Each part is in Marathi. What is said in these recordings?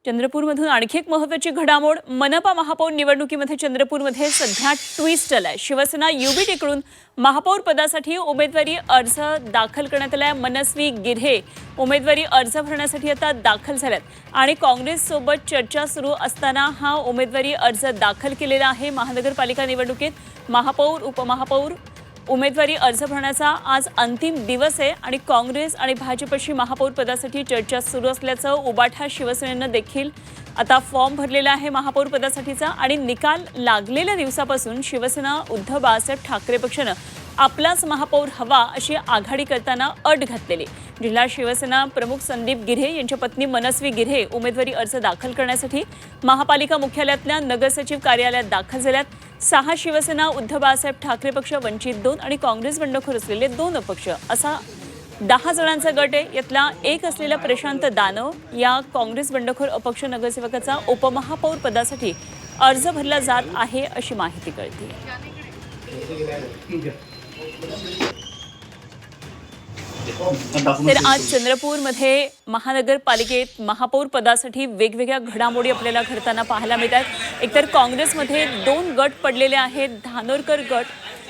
चंद्रपूरमधून आणखी एक महत्त्वाची घडामोड. मनपा महापौर निवडणुकीमध्ये चंद्रपूरमध्ये सध्या ट्विस्ट आलाय. शिवसेना युबीटीकडून महापौर पदासाठी उमेदवारी अर्ज दाखल करण्यात आलाय. मनस्वी गिऱ्हे उमेदवारी अर्ज भरण्यासाठी आता दाखल झाल्यात आणि काँग्रेससोबत चर्चा सुरू असताना हा उमेदवारी अर्ज दाखल केलेला आहे. महानगरपालिका निवडणुकीत महापौर उपमहापौर उमेदवारी अर्ज भरण्याचा आज अंतिम दिवस आहे आणि काँग्रेस आणि भाजपशी महापौर पदासाठी चर्चा सुरू असल्याचं उबाठा शिवसेनेनं देखील आता फॉर्म भरलेला आहे महापौर पदासाठीचा. आणि निकाल लागलेल्या दिवसापासून शिवसेना उद्धव बाळासाहेब ठाकरे पक्षानं आपलाच महापौर हवा अशी आघाडी करताना अट घातलेली. जिल्हा शिवसेना प्रमुख संदीप गिऱ्हे यांच्या पत्नी मनस्वी गिऱ्हे उमेदवारी अर्ज दाखल करण्यासाठी महापालिका मुख्यालयातल्या नगरसचिव कार्यालयात दाखल झाल्यात. 6 शिवसेना उद्धव बाळासाहेब ठाकरे पक्ष, वंचित 2 आणि काँग्रेस बंडखोर असलेले 2 अपक्ष असा 10 जणांचा गट आहे. यातला एक असलेला प्रशांत दानव या काँग्रेस बंडखोर अपक्ष नगरसेवकाचा उपमहापौर पदासाठी अर्ज भरला जात आहे अशी माहिती कळते. तर आज चंद्रपूरमध्ये महानगरपालिकेत महापौर पदासाठी वेगवेगळ्या घडामोडी आपल्याला घडताना पाहायला मिळतात. एकतर काँग्रेसमध्ये 2 गट पडलेले आहेत. धानोरकर गट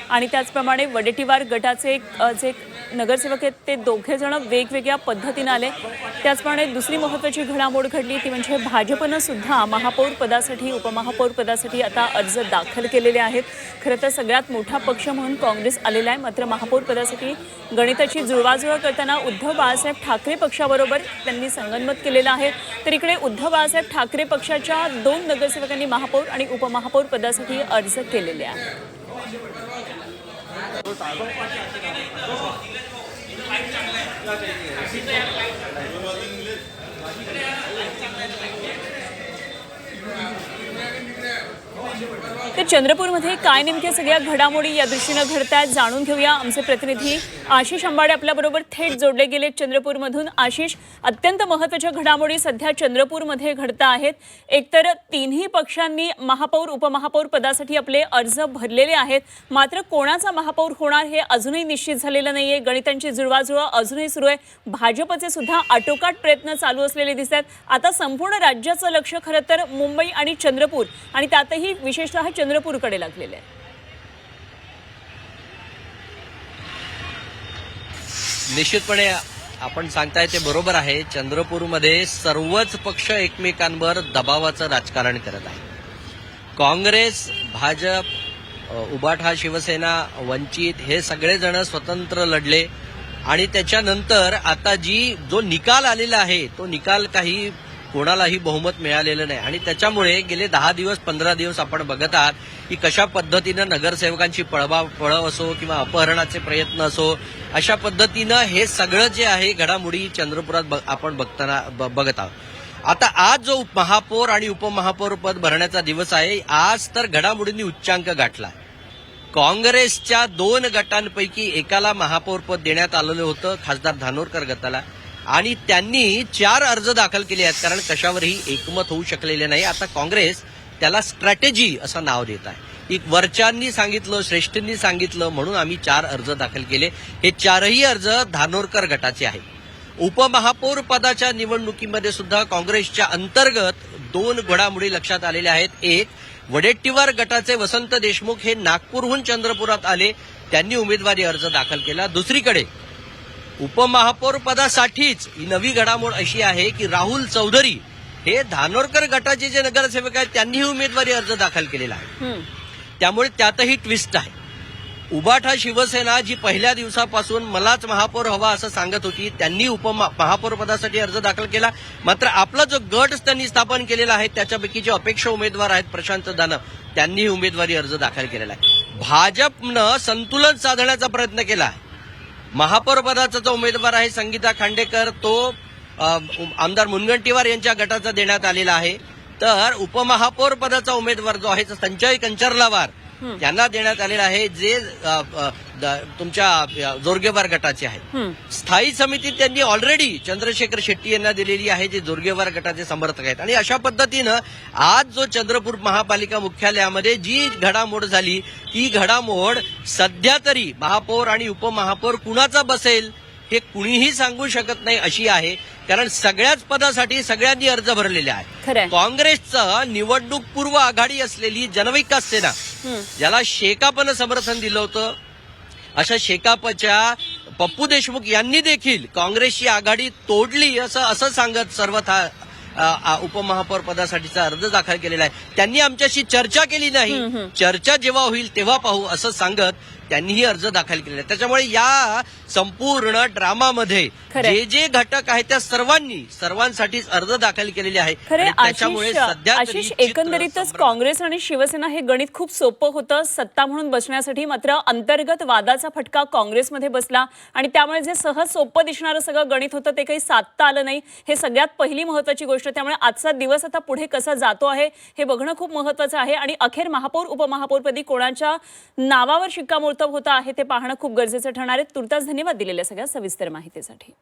आणि त्याचप्रमाणे वडेट्टीवार गटाचे जे नगरसेवक आहेत ते दोघे जण वेगवेगळ्या पद्धतीने आले. त्याचप्रमाणे दुसरी महत्त्वाची घडामोड घडली ती म्हणजे भाजपनं सुद्धा महापौर पदासाठी उपमहापौर पदासाठी आता अर्ज दाखल केलेले आहेत. खरं तर सगळ्यात मोठा पक्ष म्हणून काँग्रेस आलेला आहे. मात्र महापौर पदासाठी गणिताची जुळवाजुळव करताना उद्धव बाळासाहेब ठाकरे पक्षाबरोबर त्यांनी संगनमत केलेलं आहे. तर इकडे उद्धव बाळासाहेब ठाकरे पक्षाच्या 2 नगरसेवकांनी महापौर आणि उपमहापौर पदासाठी अर्ज केलेले आहेत. तर चंद्रपूरमध्ये काय नेमक्या सगळ्या घडामोडी या दृष्टीनं घडतायत जाणून घेऊया. आमचे प्रतिनिधी आशिष अंबाडे आपल्याबरोबर थेट जोडले गेले चंद्रपूरमधून. आशिष, अत्यंत महत्त्वाच्या घडामोडी सध्या चंद्रपूरमध्ये घडत आहेत. एकतर तिन्ही पक्षांनी महापौर उपमहापौर पदासाठी आपले अर्ज भरलेले आहेत. मात्र कोणाचा महापौर होणार हे अजूनही निश्चित झालेलं नाहीये. गणितांची जुळवाजुळव अजूनही सुरू आहे. भाजपचे सुद्धा आटोकाट प्रयत्न चालू असलेले दिसत आहेत. आता संपूर्ण राज्याचं लक्ष खरं तर मुंबई आणि चंद्रपूर आणि त्यातही विशेषतः चंद्रपूरकडे लागलेले आहे. निश्चितपणे आपण सांगताय ते बरोबर आहे. चंद्रपूरमध्ये सर्वच पक्ष एकमेकांवर दबावाचं राजकारण करत आहे. काँग्रेस, भाजप, उबाठा शिवसेना, वंचित हे सगळेजण स्वतंत्र लढले आणि त्याच्यानंतर आता जो निकाल आलेला आहे तो निकाल काही कोणालाही बहुमत मिळालेलं नाही आणि त्याच्यामुळे गेले 10 दिवस 15 दिवस आपण बघत आहात की कशा पद्धतीनं नगरसेवकांची पळव असो किंवा अपहरणाचे प्रयत्न असो अशा पद्धतीनं हे सगळं जे आहे घडामोडी चंद्रपुरात आपण बघत आहोत. आता आज जो महापौर आणि उपमहापौर पद भरण्याचा दिवस आहे, आज तर घडामोडींनी उच्चांक गाठला. काँग्रेसच्या 2 गटांपैकी एकाला महापौर पद देण्यात आलेलं होतं, खासदार धानोरकर गटाला, आणि त्यांनी 4 अर्ज दाखल केले आहेत कारण कशावरही एकमत होऊ शकलेले नाही. आता काँग्रेस त्याला स्ट्रॅटेजी असं नाव देत आहे. एक वरच्यांनी सांगितलं, श्रेष्ठींनी सांगितलं म्हणून आम्ही 4 अर्ज दाखल केले. हे 4ही अर्ज धानोरकर गटाचे आहेत. उपमहापौर पदाच्या निवडणुकीमध्ये सुद्धा काँग्रेसच्या अंतर्गत 2 घडामोडी लक्षात आलेल्या आहेत. एक, वडेट्टीवार गटाचे वसंत देशमुख हे नागपूरहून चंद्रपुरात आले, त्यांनी उमेदवारी अर्ज दाखल केला. दुसरीकडे उपमहापौर पदासाठीच ही नवी घडामोड अशी आहे की राहुल चौधरी हे धानोरकर गटाचे जे नगरसेवक आहेत त्यांनीही उमेदवारी अर्ज दाखल केलेला आहे. त्यामुळे त्यातही ट्विस्ट आहे. उबाठा शिवसेना जी पहिल्या दिवसापासून मलाच महापौर हवा असं सांगत होती त्यांनी महापौर पदासाठी अर्ज दाखल केला. मात्र आपला जो गट त्यांनी स्थापन केलेला आहे त्याच्यापैकी जे अपेक्ष उमेदवार आहेत प्रशांत दानव त्यांनीही उमेदवारी अर्ज दाखल केलेला आहे. भाजपनं संतुलन साधण्याचा प्रयत्न केला आहे. महापौर पदाचा जो उमेदवार आहे संगीता खांडेकर तो आमदार मुनगंटीवार यांच्या गटाचा देण्यात आलेला आहे. तर उपमहापौर पदाचा उमेदवार जो आहे संजय कंचर्लावार यांना देण्यात आलेला आहे जे तुमच्या जोरगेवार गटाचे आहेत. स्थायी समिती त्यांनी ऑलरेडी चंद्रशेखर शेट्टी यांना दिलेली आहे जे जोरगेवार गटाचे समर्थक आहेत. आणि अशा पद्धतीनं आज जो चंद्रपूर महापालिका मुख्यालयामध्ये जी घडामोड झाली ती घडामोड सध्या तरी महापौर आणि उपमहापौर कुणाचा बसेल हे कुणीही सांगू शकत नाही अशी आहे, कारण सगळ्याच पदासाठी सगळ्यांनी अर्ज भरलेले आहेत. खरंय. काँग्रेसचं निवडणूक पूर्व आघाडी असलेली जनविकास सेना, ज्याला शेकापनं समर्थन दिलं होतं, अशा शेकापच्या पप्पू देशमुख यांनी देखील काँग्रेसची आघाडी तोडली असं सांगत सर्वथा उपमहापौर पदासाठीचा अर्ज दाखल केलेला आहे. त्यांनी आमच्याशी चर्चा केली नाही, चर्चा जेव्हा होईल तेव्हा पाहू असं सांगत त्यांनीही अर्ज दाखल केलेला आहे. त्याच्यामुळे या संपूर्ण ड्रामामध्ये जे जे घटक आहेत त्या सर्वांसाठीच अर्ज दाखल केलेले आहे. खरे आणि त्याच्यामुळे सध्या तरी आशिष, चित्र एकंदरीतच संभ्रम. काँग्रेस आणि शिवसेना हे गणित खूप सोपं होतं सत्ता म्हणून बसण्यासाठी, मात्र अंतर्गत वादाचा फटका काँग्रेसमध्ये बसला आणि त्यामुळे जे सहज सोपं दिसणारं सगळं गणित होतं ते काही साधता आलं नाही. हे सगळ्यात पहिली महत्वाची गोष्ट. त्यामुळे आजचा दिवस आता पुढे कसा जातो आहे हे बघणं खूप महत्वाचं आहे आणि अखेर महापौर उपमहापौरपदी कोणाच्या नावावर शिक्कामोर्तब होतं आहे ते पाहणं खूप गरजेचं ठरणार आहे. तुर्तास धन्यवाद दिलेल्या सगळ्या सविस्तर माहितीसाठी.